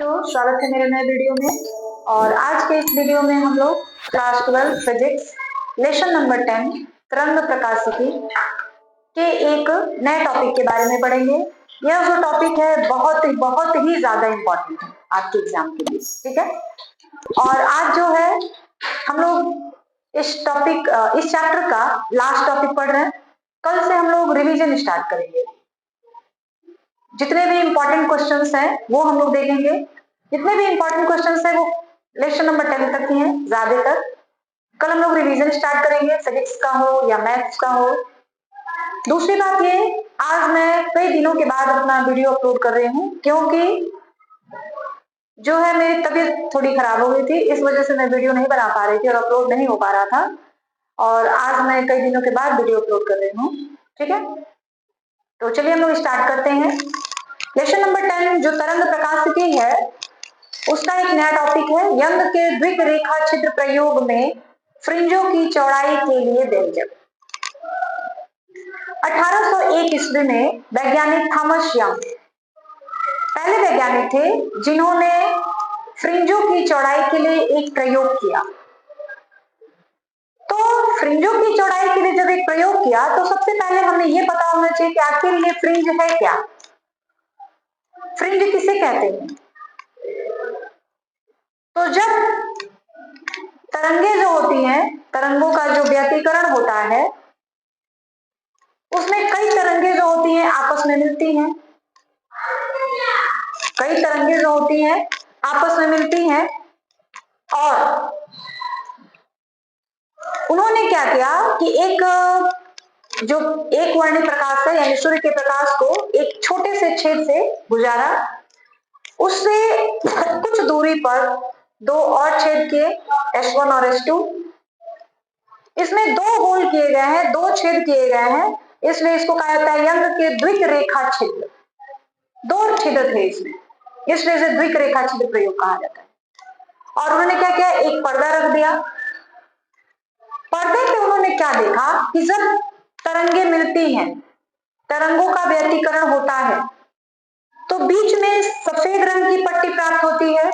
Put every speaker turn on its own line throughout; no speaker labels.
बच्चों, स्वागत है मेरे नए वीडियो में। और आज के इस वीडियो में हम लोग क्लास 12 फिजिक्स लेसन नंबर 10 तरंग प्रकाशिकी के एक नए टॉपिक के बारे में पढ़ेंगे। यह जो टॉपिक है बहुत ही ज्यादा इम्पोर्टेंट है आपके एग्जाम के लिए, ठीक है। और आज जो है हम लोग इस चैप्टर का लास्ट टॉपिक पढ़ रहे हैं। कल से हम लोग रिवीजन स्टार्ट करेंगे। जितने भी इंपॉर्टेंट क्वेश्चंस हैं वो हम लोग देखेंगे। जितने भी इंपॉर्टेंट क्वेश्चंस हैं वो लेसन नंबर 10 तक ही हैं ज्यादातर। कल हम लोग रिवीजन स्टार्ट करेंगे, फिजिक्स का हो या मैथ्स का हो। दूसरी बात ये, आज मैं कई दिनों के बाद अपना वीडियो अपलोड कर रही हूँ, क्योंकि जो है मेरी तबीयत थोड़ी खराब हो गई थी, इस वजह से मैं वीडियो नहीं बना पा रही थी और अपलोड नहीं हो पा रहा था। और आज मैं कई दिनों के बाद वीडियो अपलोड कर रही हूँ, ठीक है। तो चलिए हम लोग स्टार्ट करते हैं। लेसन नंबर 10 जो तरंग प्रकाशिकी है उसका एक नया टॉपिक है, यंग के द्विक रेखा छिद्र प्रयोग में फ्रिंजों की चौड़ाई के लिए व्यंजक। 1801 ईस्वी में वैज्ञानिक थॉमस यंग पहले वैज्ञानिक थे जिन्होंने फ्रिंजों की चौड़ाई के लिए एक प्रयोग किया। तो फ्रिंजों की चौड़ाई के लिए जब एक प्रयोग किया तो सबसे पहले हमें यह पता होना चाहिए कि आखिर ये फ्रिंज है क्या। फ्रिंज किसे कहते हैं? तो जब तरंगे जो होती हैं, तरंगों का जो व्यतिकरण होता है, उसमें कई तरंगे जो होती हैं आपस में मिलती हैं। कई तरंगे जो होती हैं आपस में मिलती हैं और उन्होंने क्या किया कि एक जो एक वर्णी प्रकाश है यानी सूर्य के प्रकाश को एक छोटे से छेद से गुजारा, उससे कुछ दूरी पर दो और छेद किए, S1 और S2। इसमें दो होल किए गए हैं, दो छेद किए गए हैं, इसलिए इसको कहा जाता है यंग के द्विक रेखा छिद्र। दो छिद्र थे इसमें, इसलिए इसे द्विक रेखा छिद्र प्रयोग कहा जाता है। और उन्होंने क्या किया, एक पर्दा रख दिया। पर्दे पे उन्होंने क्या देखा कि जब तरंगे मिलती हैं, तरंगों का व्यतिकरण होता है, तो बीच में सफेद रंग की पट्टी प्राप्त होती है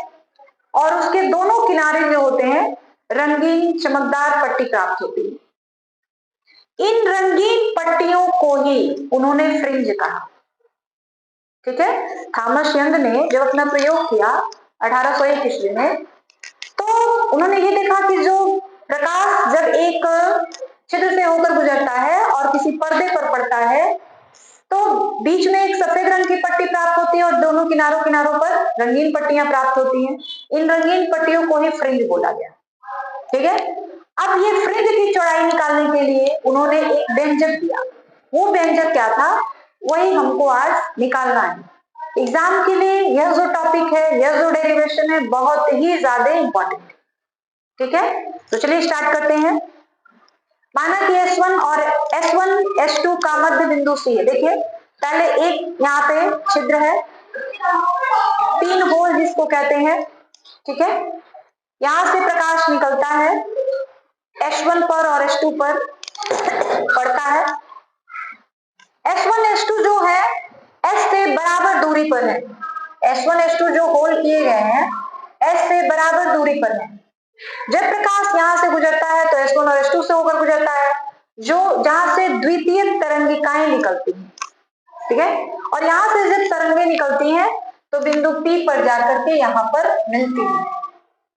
और उसके दोनों किनारे जो होते हैं रंगीन चमकदार पट्टी प्राप्त होती है। इन रंगीन पट्टियों को ही उन्होंने फ्रिंज कहा, ठीक है। थॉमस यंग ने जब अपना प्रयोग किया 1801 ईस्वी में, तो उन्होंने ये देखा कि जो प्रकाश जब एक छिद्र से होकर गुजरता है और किसी पर्दे पर पड़ता है, तो बीच में एक सफेद रंग की पट्टी प्राप्त होती है और दोनों किनारों पर रंगीन पट्टियां प्राप्त होती हैं। इन रंगीन पट्टियों को ही फ्रिंज बोला गया, ठीक है। अब ये फ्रिंज की चौड़ाई निकालने के लिए उन्होंने एक व्यंजक दिया। वो व्यंजक क्या था, वही हमको आज निकालना है। एग्जाम के लिए यह जो टॉपिक है, यह जो डेरिवेशन है, बहुत ही ज्यादा इंपॉर्टेंट है, ठीक है। तो चलिए स्टार्ट करते हैं। माना कि S1 और S2 का मध्य बिंदु C है। देखिए पहले एक यहाँ पे छिद्र है, 3 होल जिसको कहते हैं, ठीक है। यहां से प्रकाश निकलता है, S1 पर और S2 पर पड़ता है। S1 S2 जो है S से बराबर दूरी पर है। S1 S2 जो होल किए गए हैं S से बराबर दूरी पर है। जब प्रकाश यहां से गुजरता है तो S1 और S2 से होकर गुजरता है, जो जहां से द्वितीय तरंगिकाएं निकलती हैं, ठीक है। और यहां से जब तरंगे निकलती हैं तो बिंदु P पर जाकर के यहां पर मिलती है,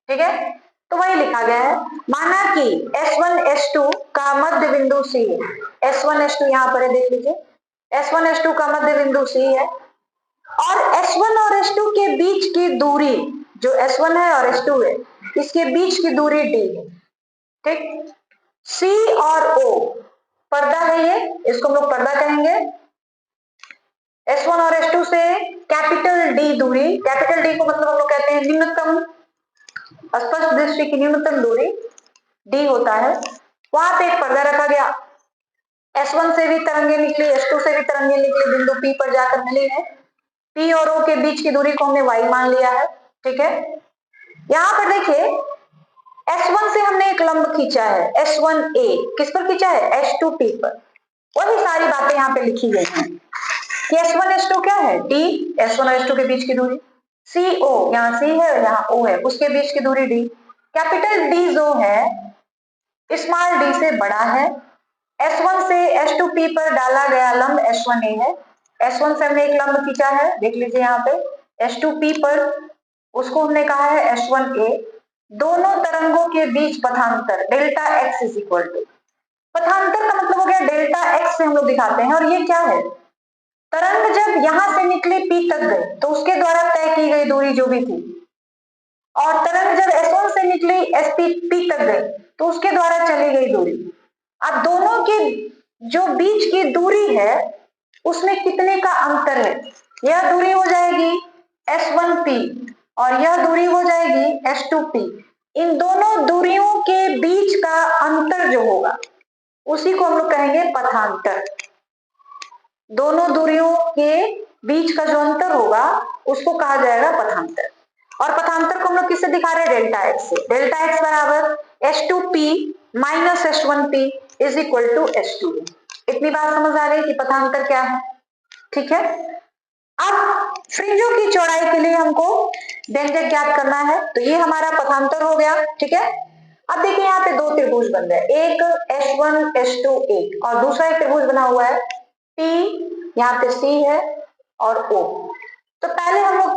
ठीक है। तो वही लिखा गया है। माना कि S1 S2 का मध्य बिंदु C है। S1 S2 यहां पर है, देख लीजिए S1 S2 का मध्य बिंदु C है और S1 और S2 के बीच की दूरी जो S1 है और S2 है, इसके बीच की दूरी D है, ठीक। C और O पर्दा है, ये इसको हम लोग पर्दा कहेंगे। S1 और S2 से कैपिटल D दूरी, कैपिटल D को मतलब हम लोग कहते हैं न्यूनतम स्पष्ट दृष्टि की न्यूनतम दूरी D होता है। वहां पे एक पर्दा रखा गया, S1 से भी तरंगे निकली, S2 से भी तरंगे निकली, बिंदु P पर जाकर मिली है। P और O के बीच की दूरी को हमने y मान लिया है, ठीक है। यहां पर देखिए S1 से हमने एक लंब खींचा है, S1A किस पर खींचा है, S2P पर। वही सारी बातें यहाँ पे लिखी गई हैं कि S1 S2 क्या है, D, S1 और S2 के बीच की दूरी। CO, यहाँ C है यहाँ O है, उसके बीच की दूरी D। कैपिटल D जो है स्मॉल d से बड़ा है। S1 से S2P पर डाला गया लंब S1A है। S1 से हमने एक लंब खींचा है, देख लीजिए यहाँ पे S2P पर, उसको हमने कहा है S1A। दोनों तरंगों के बीच पथांतर delta x is equal to, पथांतर का मतलब हो गया डेल्टा x से हम लोग दिखाते हैं। और ये क्या है, तरंग जब यहां से निकली P तक गई तो उसके द्वारा तय की गई दूरी जो भी थी, और तरंग जब S1 से निकली SP तक गई तो उसके द्वारा चली गई दूरी। अब दोनों के जो बीच की दूरी है उसमें कितने का अंतर है, यह दूरी हो जाएगी S1P और यह दूरी हो जाएगी S2P। इन दोनों दूरियों के बीच का अंतर जो होगा उसी को हम लोग कहेंगे पथांतर। दोनों दूरियों के बीच का जो अंतर होगा उसको कहा जाएगा पथांतर। और पथांतर को हम लोग किससे दिखा रहे हैं, डेल्टा एक्स से। डेल्टा एक्स बराबर S2P minus S1P is equal to S2A। इतनी बात समझ आ रही है कि पथांतर क्या है, ठीक है। अब फ्रिंजों की चौड़ाई के लिए हमको व्यंजक ज्ञात करना है, तो ये हमारा पथांतर हो गया, ठीक है। अब देखिए यहाँ पे दो त्रिभुज बन रहे हैं, एक S1 S2 एक, और दूसरा एक त्रिभुज बना हुआ है P, यहाँ पे C है और O। तो पहले हम लोग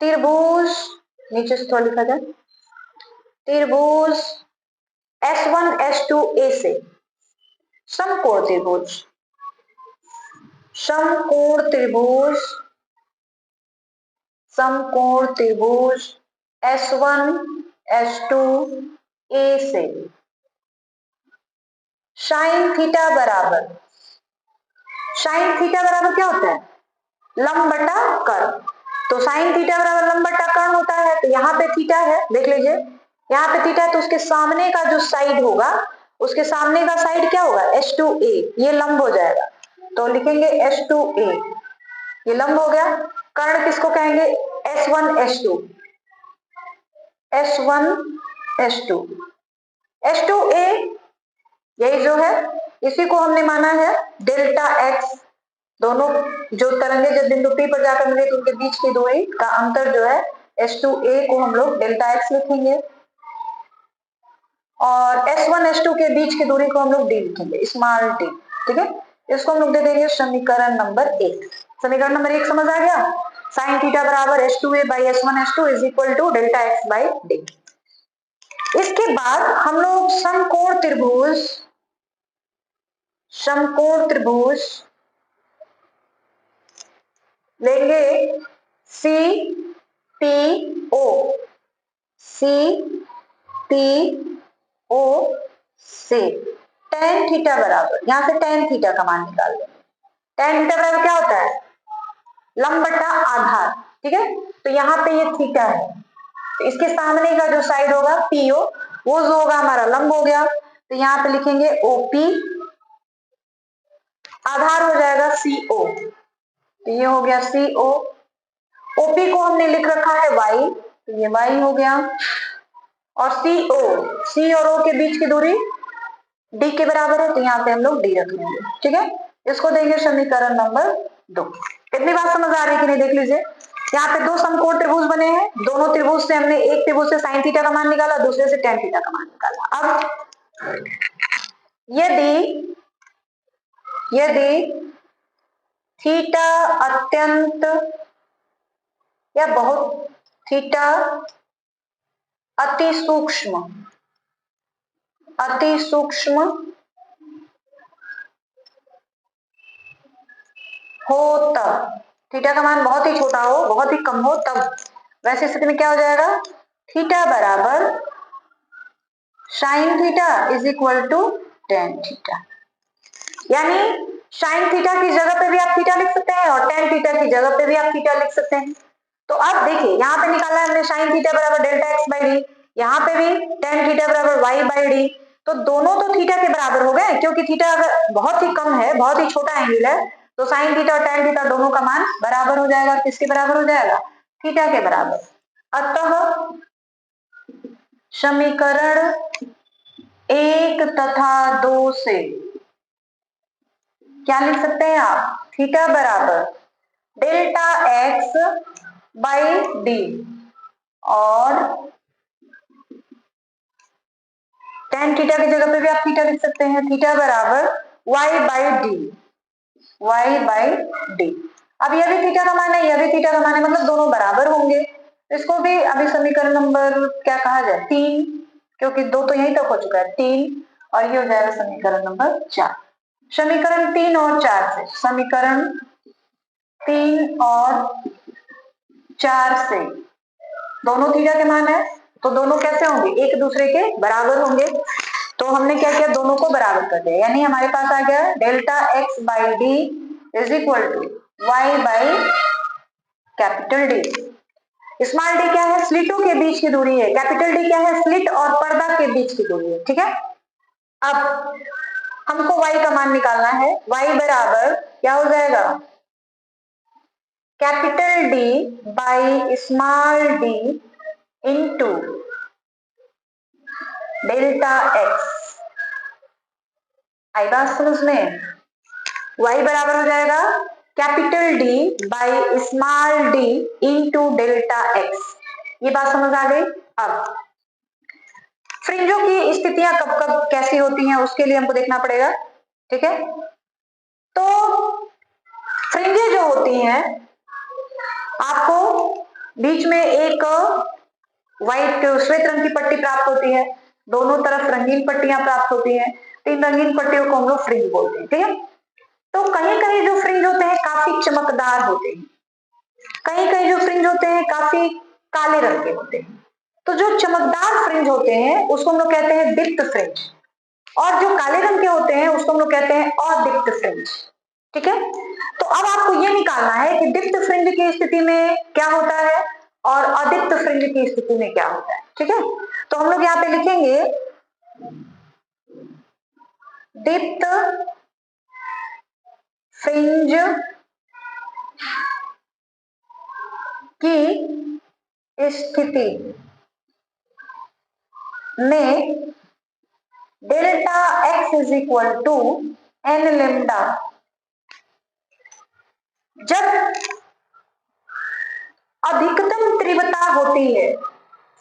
त्रिभुज नीचे से थोड़ा लिखा जाए, त्रिभुज S1 S2 A से समकोण त्रिभुज, समकोण त्रिभुज, समकोण त्रिभुज S1 S2 A से साइन थीटा बराबर, साइन थीटा बराबर क्या होता है, लंब बटा कर्ण। तो साइन थीटा बराबर लंब बटा कर्ण होता है। तो यहाँ पे थीटा है, देख लीजिए यहाँ पे थीटा है, तो उसके सामने का जो साइड होगा, उसके सामने का साइड क्या होगा S2A, ये लंब हो जाएगा। तो लिखेंगे S2A, ये लंब हो गया। कर्ण किसको कहेंगे, S1 S2, S1 S2, S2A यही जो है, इसी को हमने माना है डेल्टा एक्स। दोनों जो तरंगे जब बिंदु P पर जाकर मिले तो उनके बीच की दूरी का अंतर जो है S2A को हम लोग डेल्टा एक्स लिखेंगे, और S1 S2 के बीच की दूरी को हम लोग D लिखेंगे, स्मॉल d, ठीक है। इसको हम लोग दे देंगे समीकरण नंबर 1। समीकरण नंबर 1 समझ आ गया, साइन थीटा बराबर S2A by S1 S2 is equal to delta X by D। इसके बाद हम लोग समकोण त्रिभुज, समकोण त्रिभुज लेंगे CPO, CPO से tan थीटा बराबर, यहां से tan थीटा का मान निकाल लेंगे। tan थीटा बराबर क्या होता है, लंब बटा आधार, ठीक है। तो यहाँ पे ये थीटा है, तो इसके सामने का जो साइड होगा PO, वो जो होगा हमारा लंब हो गया। तो यहाँ पे लिखेंगे OP, आधार हो जाएगा CO, तो ये हो गया CO। OP को हमने लिख रखा है Y, तो ये Y हो गया। और CO, C और O के बीच की दूरी D के बराबर है, तो यहाँ पे हम लोग D रख लेंगे, ठीक है। इसको देंगे समीकरण नंबर 2। कितनी बात समझ आ रही है कि नहीं, देख लीजिए यहाँ पे दो समकोण त्रिभुज बने हैं, दोनों त्रिभुज से हमने एक त्रिभुज से साइन थीटा का मान निकाला, दूसरे से tan थीटा का मान निकाला। अब यदि यदि थीटा अत्यंत या बहुत, थीटा अति सूक्ष्म, अति सूक्ष्म हो तब, थीटा का मान बहुत ही छोटा हो, बहुत ही कम हो तब, वैसी स्थिति में क्या हो जाएगा, थीटा बराबर sine theta is equal to tan theta. यानी साइन थीटा की जगह पे भी आप थीटा लिख सकते हैं और tan थीटा की जगह पे भी आप थीटा लिख सकते हैं। तो अब देखिए यहाँ पे निकाला हमने साइन थीटा बराबर डेल्टा एक्स बाई डी, यहाँ पे भी tan थीटा बराबर वाई बाई डी। तो दोनों तो थीटा के बराबर हो गए, क्योंकि थीटा अगर बहुत ही कम है, बहुत ही छोटा एंगल है, तो साइन थीटा और tan थीटा दोनों का मान बराबर हो जाएगा। किसके बराबर हो जाएगा, थीटा के बराबर। अतः समीकरण 1 तथा 2 से क्या लिख सकते हैं आप, थीटा बराबर डेल्टा एक्स बाई डी, और tan थीटा की जगह पे भी आप थीटा लिख सकते हैं, थीटा बराबर y by D, y by D. अब यह भी थीटा का मान है, यह भी थीटा का मान है, मतलब दोनों बराबर होंगे। इसको भी अभी समीकरण नंबर क्या कहा जाए, 3, क्योंकि 2 तो यहीं तक हो चुका है, 3, और ये हो जाएगा समीकरण नंबर 4। समीकरण 3 और 4 से, समीकरण 3 और 4 से दोनों थीटा के मान है, तो दोनों कैसे होंगे, एक दूसरे के बराबर होंगे। तो हमने क्या किया, दोनों को बराबर कर दिया, यानी हमारे पास आ गया delta X by D is equal to Y by capital D. Small D क्या है, स्लिटों के बीच की दूरी है, कैपिटल डी क्या है, स्लिट और पर्दा के बीच की दूरी है, ठीक है। अब हमको y का मान निकालना है, y बराबर क्या हो जाएगा, capital D by small D into delta x. आई बात समझ में, y बराबर हो जाएगा capital D by small D into delta x. ये बात समझ आ गई। अब फ्रिंजों की स्थितियां कब कब कैसी होती हैं उसके लिए हमको देखना पड़ेगा, ठीक है। तो फ्रिंजें जो होती हैं, आपको बीच में एक व्हाइट श्वेत रंग की पट्टी प्राप्त होती है, दोनों तरफ रंगीन पट्टियां प्राप्त होती हैं, तो इन रंगीन पट्टियों को हम लोग फ्रिंज बोलते हैं, ठीक है। तो कहीं कहीं जो फ्रिंज होते हैं काफी चमकदार होते हैं, कहीं कहीं जो फ्रिंज होते हैं काफी काले रंग के होते हैं। तो जो चमकदार फ्रिंज होते हैं उसको हम लोग कहते हैं दीप्त फ्रिंज, और जो काले रंग के होते हैं उसको हम लोग कहते हैं अदीप्त फ्रिंज, ठीक है। तो अब आपको ये निकालना है कि दीप्त फ्रिंज की स्थिति में क्या होता है और अदीप्त फ्रिंज की स्थिति में क्या होता है, ठीक है। तो हम लोग यहाँ पे लिखेंगे दीप्त फ्रिंज की स्थिति में delta X is equal to N lambda. जब अधिकतम तीव्रता होती है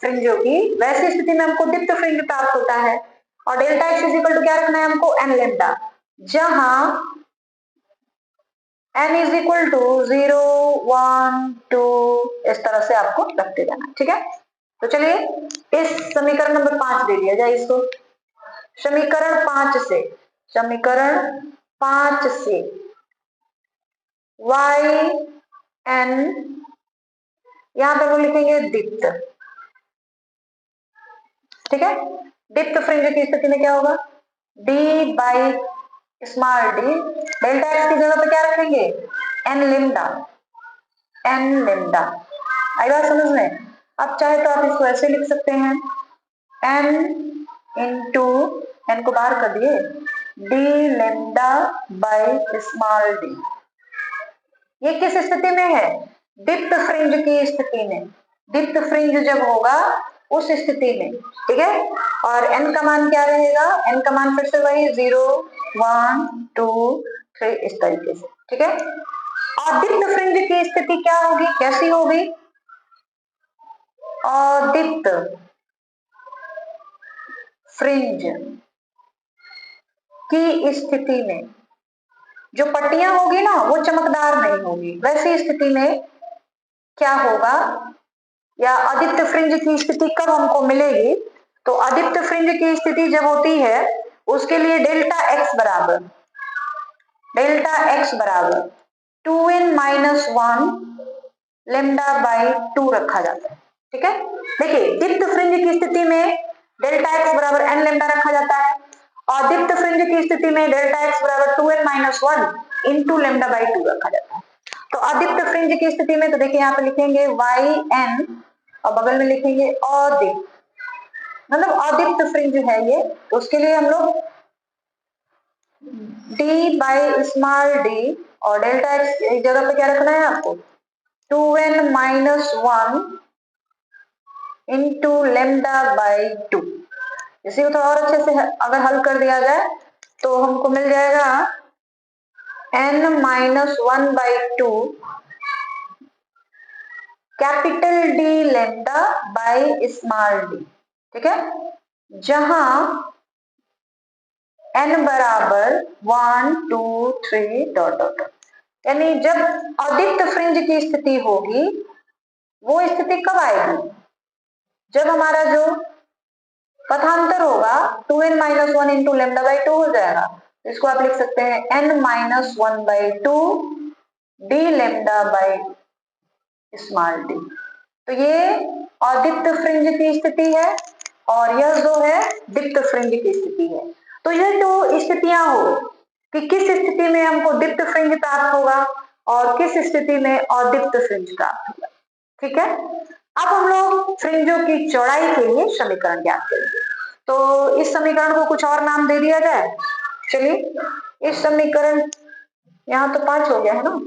फ्रिंजों की, वैसी स्थिति में हमको दीप्त फ्रिंज प्राप्त होता है, और delta X is equal to क्या रखना है हमको, एन लेमडा, जहां एन इज इक्वल टू 0, 1, 2 इस तरह से आपको रखते जाना, ठीक है। तो चलिए इस समीकरण नंबर 5 दे दिया जाए इसको। समीकरण 5 से, समीकरण 5 से y n, यहां पर वो लिखेंगे दीप्त, ठीक है। दीप्त फ्रिंज की स्थिति में क्या होगा, d by small D, delta x की जगह पे क्या रखेंगे, एन लेमडा, एन लेमडा। आई बात समझ में। अब चाहे तो आप इसको ऐसे लिख सकते हैं, एन इंटू, एन को बाहर कर दिए, D lambda by small D. ये किस स्थिति में है, दीप्त फ्रिंज की स्थिति में। दीप्त फ्रिंज जब होगा उस स्थिति में, ठीक है। और n का मान क्या रहेगा, n का मान फिर से वही 0, 1, 2, 3 इस तरीके से, ठीक है। और दीप्त फ्रिंज की स्थिति क्या होगी, कैसी होगी, अदीप्त फ्रिंज की स्थिति में जो पट्टियां होगी ना वो चमकदार नहीं होगी, वैसी स्थिति में क्या होगा, या अदीप्त फ्रिंज की स्थिति कब हमको मिलेगी, तो अदीप्त फ्रिंज की स्थिति जब होती है उसके लिए डेल्टा एक्स बराबर, डेल्टा एक्स बराबर 2n माइनस 1 लेमडा बाई 2 रखा जाता है, ठीक है। देखिए दीप्त फ्रिंज की स्थिति में डेल्टा एक्स बराबर एन लेमडा रखा जाता है, और दीप्त फ्रिंज की स्थिति में डेल्टा एक्स बराबर 2n minus 1 into lambda by 2 रखा जाता है। तो अदीप्त फ्रिंज की स्थिति में तो देखिए यहाँ पे लिखेंगे वाई एन और बगल में लिखेंगे अदीप्त, मतलब अदीप्त फ्रिंज है ये, तो उसके लिए हम लोग d बाई स्मॉल डी और डेल्टा एक्स जगह पे क्या रखना है आपको, 2n minus 1 into lambda by 2। इसी को थोड़ा और अच्छे से अगर हल कर दिया जाए तो हमको मिल जाएगा n minus 1 by 2 capital D lambda by small D, ठीक है, जहां n बराबर 1 2 3 डॉट डॉट, यानी जब अदिक्त फ्रिंज की स्थिति होगी वो स्थिति कब आएगी, जब हमारा जो पथांतर होगा 2n minus one into lambda by two हो जाएगा। इसको आप लिख सकते हैं n minus one by two D lambda by small D. तो ये अदीप्त फ्रिंज की स्थिति है और यह जो है दीप्त फ्रिंज की स्थिति है। तो ये जो स्थितियां हो कि किस स्थिति में हमको दीप्त फ्रिंज प्राप्त होगा और किस स्थिति में अदीप्त फ्रिंज प्राप्त होगा, ठीक है। अब हम लोग फ्रिंजों की चौड़ाई के लिए समीकरण ज्ञात करेंगे। तो इस समीकरण को कुछ और नाम दे दिया जाए। चलिए इस समीकरण, यहाँ तो 5 हो गया है ना,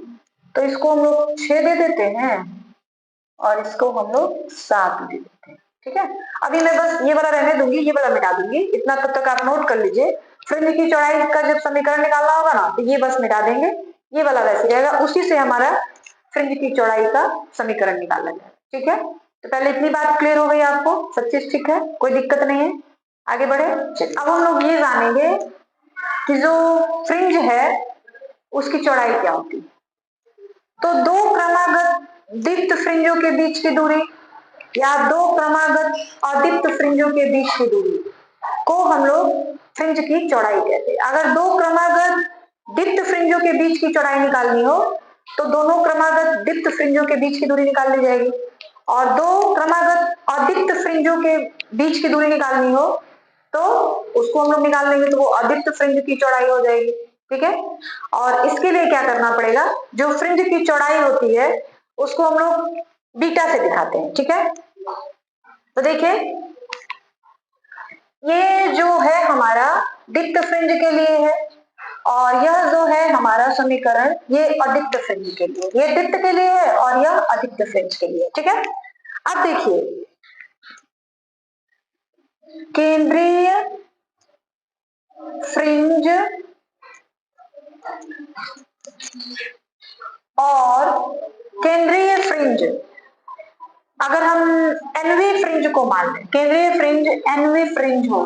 तो इसको हम लोग 6 दे देते हैं और इसको हम लोग 7 दे देते हैं, ठीक है। अभी मैं बस ये वाला रहने दूंगी, ये वाला मिटा दूंगी, इतना तब तक आप नोट कर लीजिए। फ्रिंज की चौड़ाई का जब समीकरण निकालना होगा ना तो ये बस मिटा देंगे, ये वाला वैसे रहेगा, उसी से हमारा फ्रिंज की चौड़ाई का समीकरण निकाला जाए, ठीक है। तो पहले इतनी बात क्लियर हो गई आपको, सब चीज ठीक है, कोई दिक्कत नहीं है, आगे बढ़े। चलिए अब हम लोग ये जानेंगे कि जो फ्रिंज है उसकी चौड़ाई क्या होती है। तो दो क्रमागत दीप्त फ्रिंजों के बीच की दूरी या दो क्रमागत अदीप्त फ्रिंजों के बीच की दूरी को हम लोग फ्रिंज की चौड़ाई कहते हैं। अगर दो क्रमागत दीप्त फ्रिंजों के बीच की चौड़ाई निकालनी हो तो दोनों क्रमागत दीप्त फ्रिंजों के बीच की दूरी निकाल ली जाएगी, और दो क्रमागत अदीप्त फ्रिंजों के बीच की दूरी निकालनी हो तो उसको हम लोग निकाल लेंगे, तो वो अदीप्त फ्रिंज की चौड़ाई हो जाएगी, ठीक है। और इसके लिए क्या करना पड़ेगा, जो फ्रिंज की चौड़ाई होती है उसको हम लोग बीटा से दिखाते हैं, ठीक है। तो देखिए ये जो है हमारा दीप्त फ्रिंज के लिए है और यह जो है हमारा समीकरण ये अदीप्त फ्रिंज के लिए, ये दीप्त के लिए है और यह अदीप्त फ्रिंज के लिए, ठीक है। अब देखिए केंद्रीय फ्रिंज और केंद्रीय फ्रिंज, अगर हम एनवी फ्रिंज को मान लें, केंद्रीय फ्रिंज एनवी फ्रिंज हो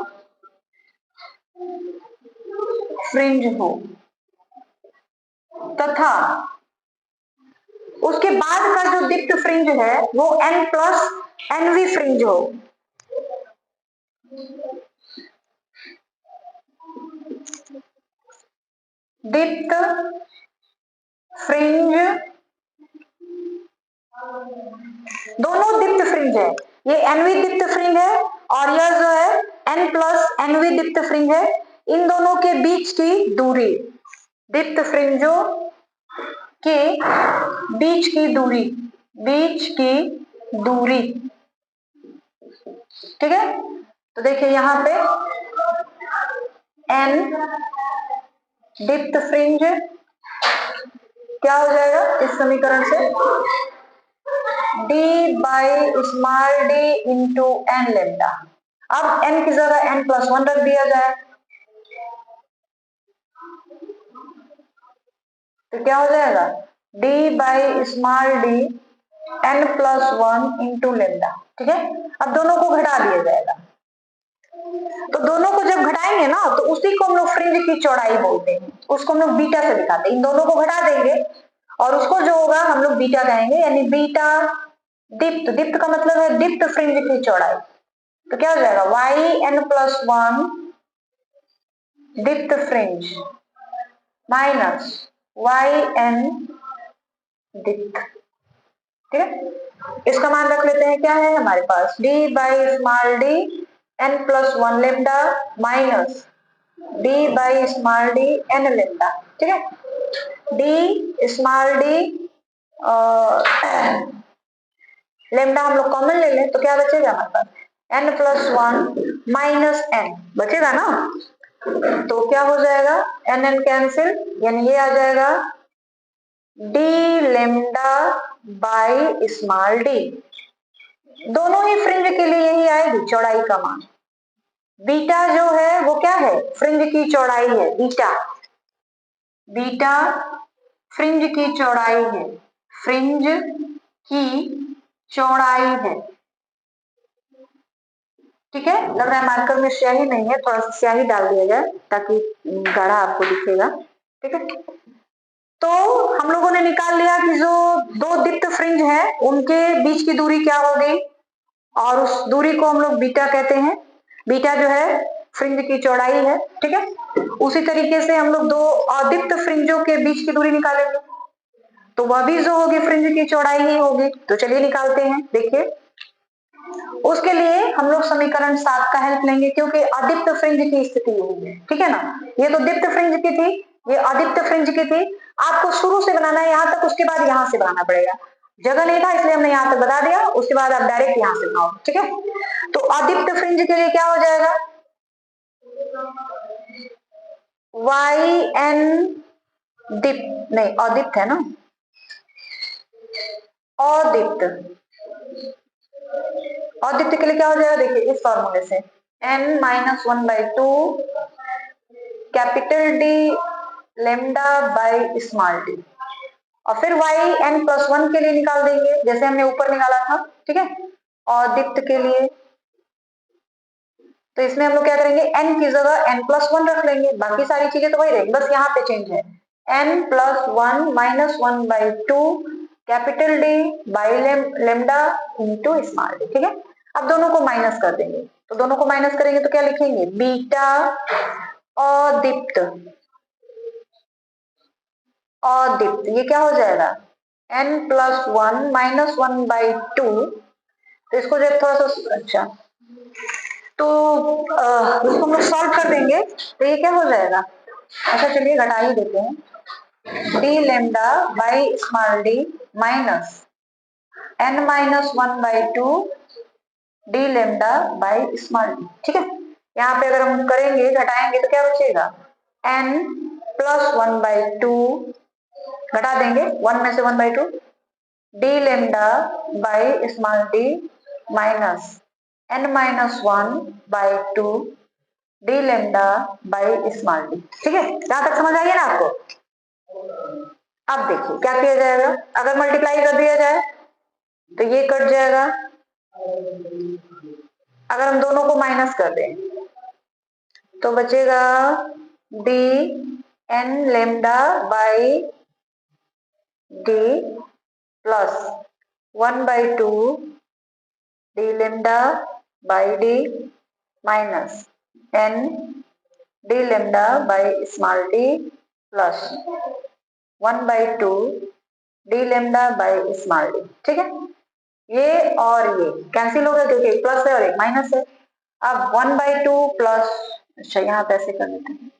तथा उसके बाद का जो दीप्त फ्रिंज है वो एन प्लस एनवी फ्रिंज हो, दीप्त फ्रिंज, दोनों दीप्त फ्रिंज है, ये एनवी दीप्त फ्रिंज है और यह जो है एन प्लस एनवी दीप्त फ्रिंज है, इन दोनों के बीच की दूरी, दीप्त फ्रिंजों के बीच की दूरी, ठीक है। तो देखिए यहाँ पे एन दीप्त फ्रिंज क्या हो जाएगा इस समीकरण से, D by small D into N lambda. अब एन की जगह एन प्लस वन रख दिया जाए तो क्या हो जाएगा, D by small D N plus one into lambda, ठीक है। अब दोनों को घटा दिया जाएगा, तो दोनों को जब घटाएंगे ना तो उसी को हम लोग फ्रिंज की चौड़ाई बोलते हैं, उसको हम लोग बीटा से दिखाते हैं। इन दोनों को घटा देंगे और उसको जो होगा हम लोग बीटा कहेंगे, यानी बीटा दीप्त, दीप्त का मतलब है दीप्त फ्रिंज की चौड़ाई। तो क्या हो जाएगा वाई एन प्लस वन दीप्त फ्रिंज माइनस वाई एन दीप्त, ठीक है। इसका मान रख लेते हैं, क्या है हमारे पास D by small D N plus one lambda minus D by small D N lambda, ठीक है। डी स्मॉल डी लेमडा हम लोग कॉमन ले लें तो क्या बचेगा हमारे पास n plus one minus n बचेगा ना, तो क्या हो जाएगा एन एन कैंसिल, यानी ये आ जाएगा D lambda by small D, दोनों ही फ्रिंज के लिए यही आएगी चौड़ाई का मान। बीटा जो है वो क्या है फ्रिंज की चौड़ाई है, बीटा बीटा फ्रिंज की चौड़ाई है, फ्रिंज की चौड़ाई है। ठीक है, लग रहा है मार्कर में स्याही नहीं है, थोड़ा सा स्याही डाल दिया जाए ताकि गाढ़ा आपको दिखेगा। ठीक है, तो हम लोगों ने निकाल लिया कि जो दो दीप्त फ्रिंज है उनके बीच की दूरी क्या होगी, और उस दूरी को हम लोग बीटा कहते हैं। बीटा जो है फ्रिंज की चौड़ाई है। ठीक है, उसी तरीके से हम लोग दो अदीप्त फ्रिंजों के बीच की दूरी निकालेंगे, तो वह भी जो होगी फ्रिंज की चौड़ाई ही होगी। तो चलिए निकालते हैं। देखिए, उसके लिए हम लोग समीकरण 7 का हेल्प लेंगे, क्योंकि अदीप्त फ्रिंज की स्थिति यही है। ठीक है ना, ये तो दीप्त फ्रिंज की थी, ये अदीप्त फ्रिंज की थी। आपको शुरू से बनाना है यहाँ तक, उसके बाद यहाँ से बनाना पड़ेगा। जगह नहीं था इसलिए हमने यहाँ तक बता दिया, उसके बाद आप डायरेक्ट यहाँ से बनाओ। ठीक है, तो अदीप्त फ्रिंज के लिए क्या हो जाएगा, वाई एन दीप्त, नहीं अदीप्त है ना, अदीप्त। अदीप्त के लिए क्या हो जाएगा, देखिए इस फॉर्मूले से n-1/2 capital D lambda by small D, और फिर y n+1 के लिए निकाल देंगे जैसे हमने ऊपर निकाला था। ठीक है, अदीप्त के लिए तो इसमें हम लोग क्या करेंगे, n की जगह n+1 रख लेंगे, बाकी सारी चीजें तो वही रहेंगी, बस यहाँ पे चेंज है। n+1 -1/2 capital D by lambda into small D. ठीक है, अब दोनों को माइनस कर देंगे, तो दोनों को माइनस करेंगे तो क्या लिखेंगे, बीटा अदीप्त, अदीप्त ये क्या हो जाएगा, n+1 -1/2, तो इसको जब थोड़ा सा अच्छा तो इसको हम लोग सॉल्व कर देंगे तो ये क्या हो जाएगा, अच्छा चलिए घटा ही देते हैं, D lambda by small D minus n-1/2 D lambda by small D. ठीक है, यहाँ पे अगर हम करेंगे घटाएंगे तो क्या बचेगा, n+1/2 घटा देंगे 1 में से 1/2 D lambda by small D minus n-1/2 D lambda by small D. ठीक है, यहां तक समझ आइए ना आपको। अब देखिए क्या किया जाएगा, अगर मल्टीप्लाई कर दिया जाए तो ये कट जाएगा, अगर हम दोनों को माइनस कर दें तो बचेगा D N lambda by D plus 1/2 D lambda by D minus N D lambda by small D plus 1/2 D lambda by small D. ठीक है, ये और ये कैंसिल हो गया क्योंकि एक प्लस है और एक माइनस है। अब 1/2 प्लस, अच्छा यहाँ पे ऐसे कर लेते हैं,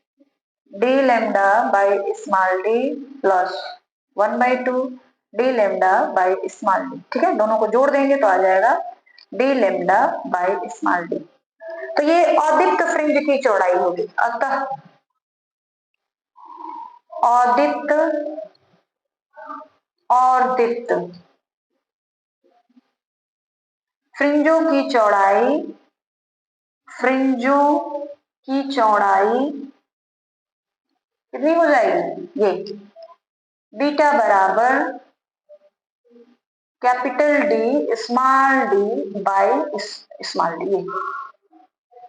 D lambda by small D plus 1/2 D lambda by small D. ठीक है, दोनों को जोड़ देंगे तो आ जाएगा D lambda by small D. तो ये अदीप्त फ्रिंज की चौड़ाई होगी। अतः अदीप्त और दीप्त फ्रिंजों की चौड़ाई, फ्रिंजों की चौड़ाई कितनी हो जाएगी, ये बीटा बराबर capital D small d by small d.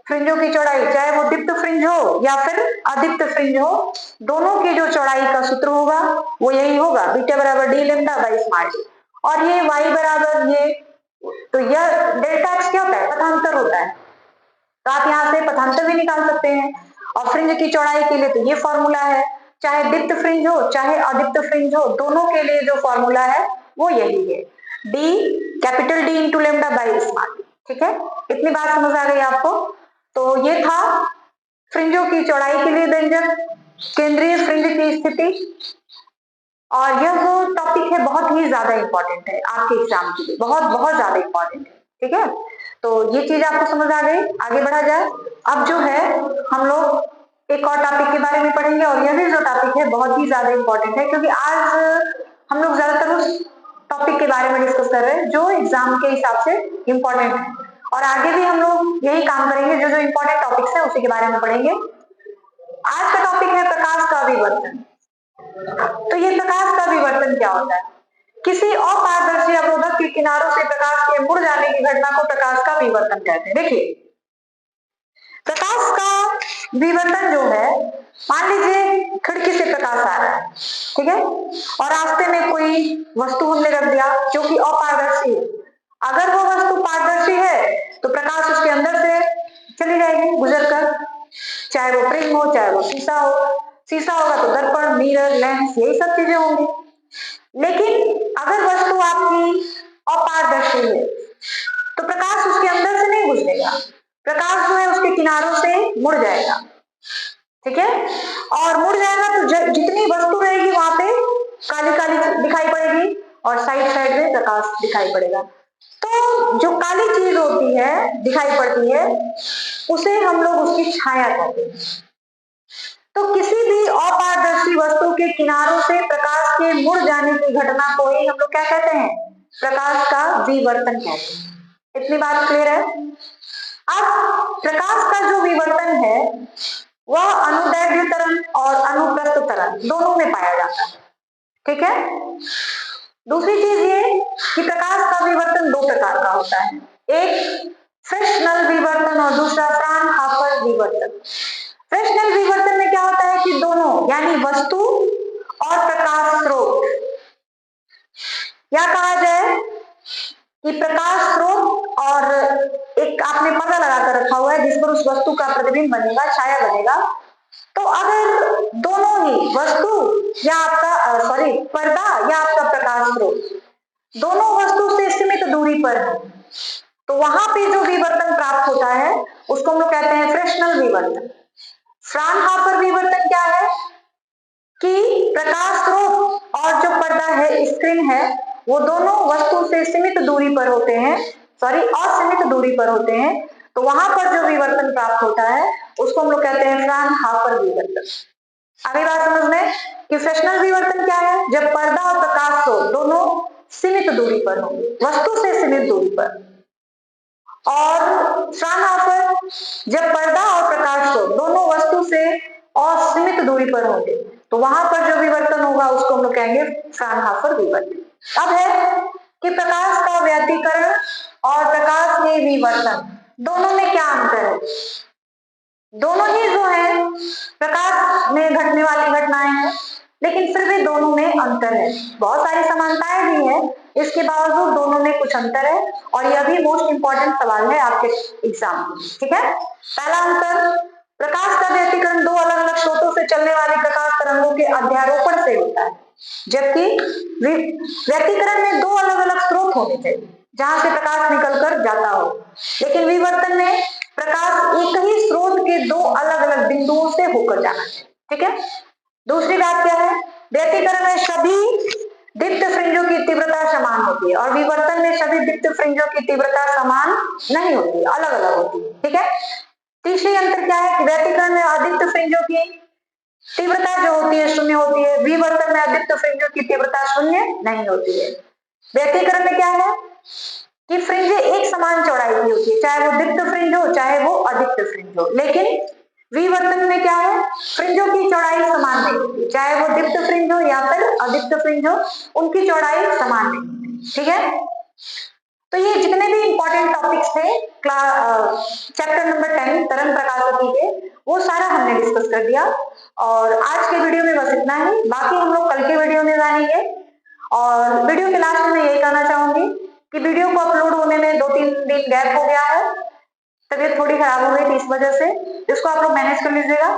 फ्रिंजों की चौड़ाई चाहे वो दीप्त फ्रिंज हो या फिर अदीप्त फ्रिंज हो, दोनों की जो चौड़ाई का सूत्र होगा वो यही होगा, बीटा बराबर D lambda by small D. और ये y बराबर ये, तो यह डेल्टा एक्स क्या होता है, पथांतर होता है, तो आप यहाँ से पथांतर भी निकाल सकते हैं। और फ्रिंज की चौड़ाई के लिए तो ये फॉर्मूला है, चाहे दीप्त फ्रिंज हो चाहे अदीप्त फ्रिंज हो, दोनों के लिए जो फॉर्मूला है वो यही है, D capital D into lambda by small D. ठीक है, इतनी बात समझ आ गई आपको। तो ये था फ्रिंजों की चौड़ाई के लिए व्यंजक, केंद्रीय फ्रिंज की स्थिति, और यह जो टॉपिक है बहुत ही ज्यादा इंपॉर्टेंट है आपके एग्जाम के लिए, बहुत बहुत ज्यादा इंपॉर्टेंट है। ठीक है, तो ये चीज आपको समझ आ गई, आगे बढ़ा जाए। अब जो है हम लोग एक और टॉपिक के बारे में पढ़ेंगे, और यह भी जो टॉपिक है बहुत ही ज्यादा इंपॉर्टेंट है, क्योंकि आज हम लोग ज्यादातर उस टॉपिक के बारे में डिस्कस कर रहे हैं जो एग्जाम के हिसाब से इंपॉर्टेंट है, और आगे भी हम लोग यही काम करेंगे, जो जो इंपॉर्टेंट टॉपिक्स है उसी के बारे में पढ़ेंगे। आज का टॉपिक है प्रकाश का विवर्तन। तो ये प्रकाश का विवर्तन क्या होता है, किसी अपारदर्शी अवरोधक के किनारों से प्रकाश के मुड़ जाने की घटना को प्रकाश का विवर्तन कहते हैं। देखिए, प्रकाश का विवर्तन जो है, मान लीजिए खिड़की से प्रकाश आ रहा है, ठीक है, और रास्ते में कोई वस्तु हमने रख दिया जो कि अपारदर्शी है। अगर वो वस्तु पारदर्शी है तो प्रकाश उसके अंदर से चली जाएगी गुजर कर, चाहे वो प्रिज्म हो, चाहे वो शीशा हो। शीशा होगा तो दर्पण, मिरर, लेंस, यही सब चीजें होंगी। लेकिन अगर वस्तु आपकी अपारदर्शी है तो प्रकाश उसके अंदर से नहीं घुसेगा, प्रकाश जो है उसके किनारों से मुड़ जाएगा, ठीक है, और मुड़ जाएगा तो जितनी वस्तु रहेगी वहां पे काली काली दिखाई पड़ेगी और साइड साइड में प्रकाश दिखाई पड़ेगा। तो जो काली चीज होती है, दिखाई पड़ती है, उसे हम लोग उसकी छाया कहते हैं। तो किसी भी अपारदर्शी वस्तु के किनारों से प्रकाश के मुड़ जाने की घटना को ही हम लोग क्या कहते हैं? प्रकाश का विवर्तन कहते हैं। इतनी बात क्लियर है? अब प्रकाश का जो विवर्तन है वह अनुदैर्घ्य तरंग और अनुप्रस्थ तरंग दोनों में पाया जाता है, ठीक है। दूसरी चीज ये कि प्रकाश का विवर्तन दो प्रकार का होता है, एक फ्रेशनल विवर्तन और दूसरा फ्राउनहोफर विवर्तन। फ्रेशनल विवर्तन में क्या होता है कि दोनों यानी वस्तु और प्रकाश स्रोत, या कहा जाए कि प्रकाश स्रोत और एक आपने पर्दा लगाकर रखा हुआ है जिस पर उस वस्तु का प्रतिबिंब बनेगा, छाया बनेगा। तो अगर दोनों ही वस्तु या आपका पर्दा या आपका प्रकाश स्रोत दोनों वस्तु से सीमित दूरी पर है तो वहां पे जो विवर्तन प्राप्त होता है उसको हम लोग कहते हैं फ्रेशनल विवर्तन। फ्राउनहोफर विवर्तन क्या है कि प्रकाश स्रोत और जो पर्दा है, स्क्रीन है, वो दोनों वस्तु से सीमित दूरी पर होते हैं, असीमित दूरी पर होते हैं, तो वहां पर जो विवर्तन प्राप्त होता है उसको हम लोग कहते हैं फ्राउनहोफर विवर्तन। अगली बात समझ में कि फ्रेशनल विवर्तन क्या है? जब पर्दा और प्रकाश स्रोत दोनों सीमित दूरी पर होंगे, वस्तु से सीमित दूरी पर। और फ्राउनहोफर जब पर्दा और प्रकाश स्रोत दोनों वस्तु से असीमित दूरी पर होंगे तो वहां पर जो विवर्तन होगा उसको हम लोग कहेंगे फ्राउनहोफर विवर्तन। अब है कि प्रकाश का व्यतिकरण और प्रकाश के विवर्तन दोनों में क्या अंतर है? दोनों ही जो है प्रकाश में घटने वाली घटनाएं हैं, लेकिन फिर भी दोनों में अंतर है। बहुत सारी समानताएं भी है, इसके बावजूद दोनों में कुछ अंतर है और यह भी मोस्ट इंपॉर्टेंट सवाल है आपके एग्जाम में, ठीक है। पहला अंतर, प्रकाश का व्यतिकरण दो अलग अलग स्रोतों से चलने वाली प्रकाश तरंगों के अध्यारोपण से होता है, जबकि व्यतिकरण में दो अलग अलग स्रोत होने चाहिए जहां से प्रकाश निकलकर जाता हो, लेकिन विवर्तन में प्रकाश एक ही स्रोत के दो अलग अलग बिंदुओं से होकर जाना चाहिए, ठीक है। दूसरी बात क्या है? व्यतिकरण में सभी दीप्त फ्रिंजों की तीव्रता समान होती है और विवर्तन में सभी दीप्त फ्रिंजों की तीव्रता समान नहीं होती, अलग अलग होती है, ठीक है। तीसरी अंतर क्या है कि व्यतिकरण में अदीप्त फ्रिंजों की तीव्रता जो होती है शून्य होती है, विवर्तन में अदीप्त फ्रिंजों की तीव्रता शून्य नहीं होती है। व्यतिकरण में क्या है कि फ्रिंजें एक समान चौड़ाई की होती है, चाहे वो दीप्त फ्रिंज हो चाहे वो अदीप्त फ्रिंज हो, लेकिन विवर्तन में क्या है, फ्रिंजों की चौड़ाई समान नहीं होती, चाहे वो दीप्त फ्रिंज हो या फिर अदीप्त फ्रिंज हो, उनकी चौड़ाई समान नहीं होती, ठीक है। तो ये जितने भी इंपॉर्टेंट टॉपिक्स थे चैप्टर नंबर 10 तरंग प्रकाशिकी के, वो सारा हमने डिस्कस कर दिया और आज के वीडियो में बस इतना ही। बाकी हम लोग कल के वीडियो में जानेंगे। और वीडियो के लास्ट में यही कहना चाहूंगी कि वीडियो को अपलोड होने में 2-3 दिन गैप हो गया है, तबीयत थोड़ी खराब हो गई थी इस वजह से, इसको आप लोग मैनेज कर लीजिएगा।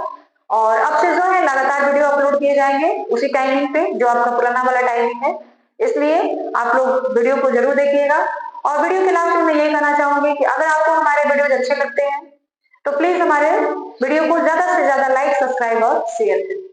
और अब से जो है लगातार वीडियो अपलोड किए जाएंगे उसी टाइमिंग पे जो आपका पुराना वाला टाइमिंग है, इसलिए आप लोग वीडियो को जरूर देखिएगा। और वीडियो के लास्ट में मैं यही कहना चाहूंगी कि अगर आपको हमारे वीडियो अच्छे लगते हैं तो प्लीज हमारे वीडियो को ज्यादा से ज्यादा लाइक, सब्सक्राइब और शेयर करें।